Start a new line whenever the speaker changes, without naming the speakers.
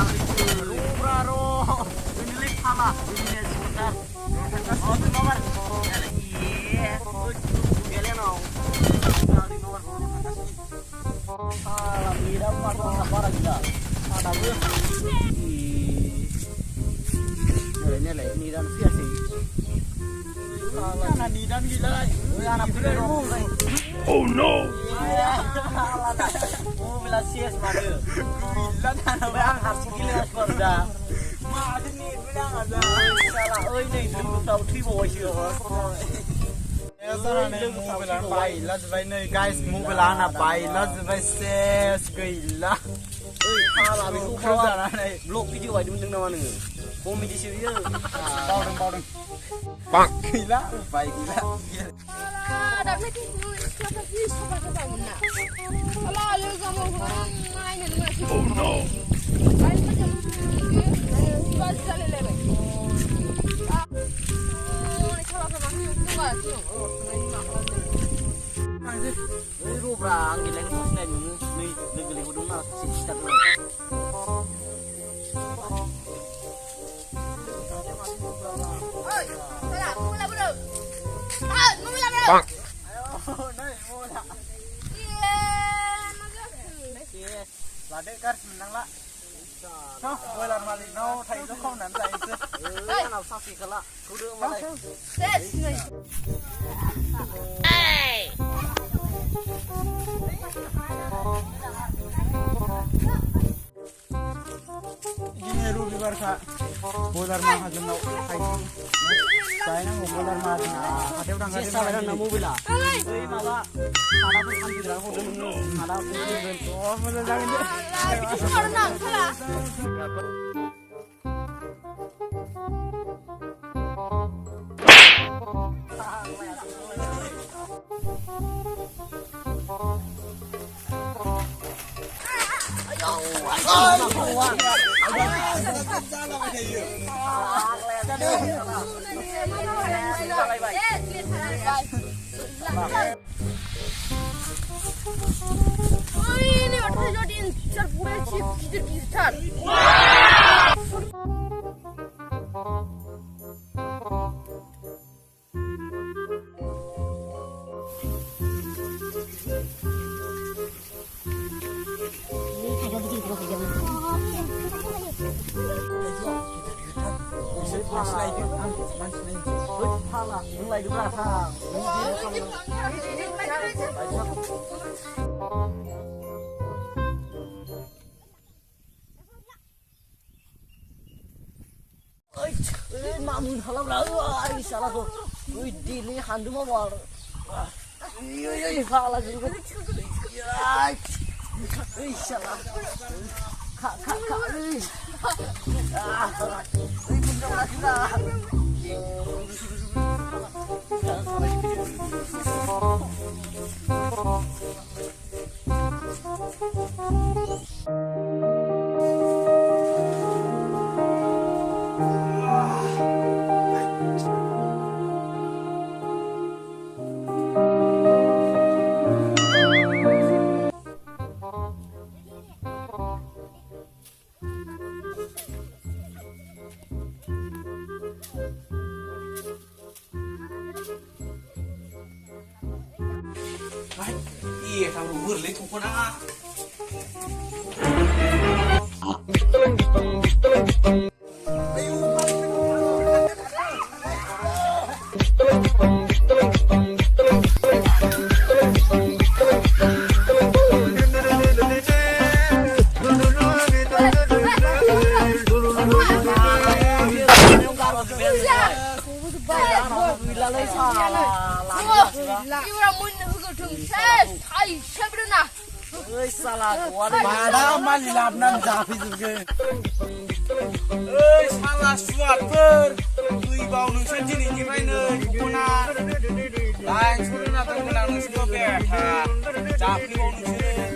Bro, ini lek salah, ini sebentar. Oh, nomor. Iya, kalian mau. Kali nomor. Salah, tidak mau apa lagi. Ada gue. Ini lek nidan siapa sih? Salah, nidan gila. Anak biru.
Oh no.
Oh, belas sias madu. Bilang anak bang harus gila sekolah. Madu nih bilang ada. Salah, oi nih lu tahu tiba sih.
Guys, mobile ana baila zbai ses gila.
Salah, lu kawan. Blog video aja mending nama nih. Komedi sih dia.
Bawdeng. Pak gila, baik gila.
Ada lagi siapa sih siapa tahu nak. Kalau lu kamu main ni masih.
Oh no.
Main macam ni. Jual sekali lebih. Oh, ni kalau kamu tu kan tu. Oh, main makan ni.
Ini rubra gila ni masih ni negeri hudung lah sih tak tahu.
Oi, salah, mula bro. Ah, mula bro.
Pak.
Oh, naik mula.
Iya, macam.
Yes.
Lade kar menang lah. Noh, boiler malik no, thầy nó không nắn dậy chứ.
Nào sao xì cả lạ. Cứ đưa mà đây.
Yes, ni.
Ini rugi barca. Boiler mah hajam no, thầy. Saya nak boiler mah ada orang ada.
Salah dan namu bila. Oi mala. Ada pun kan tidak hudung ni. Ada pun bentuk.
Oh, mula jangan dia.
Itu karena salah. Oh, ini waktu jadi terbuat chip digital.
Salah, mulai di belakang. Mamun halam lah, salah tu. Ui, dili handu mawar. Ui, salah juga. Ui, salah. Kak. Ui, salah. Ui, benda lagi dah.
Iya, kamu berli tuh pun ah.
Salah,
Mana mali labnan jafi juga.
Salah suaper. Kui bau nung sendiri ni mana? Kuna. Lain suruh nak menang nung semua berha. Jafi bau nung sendiri.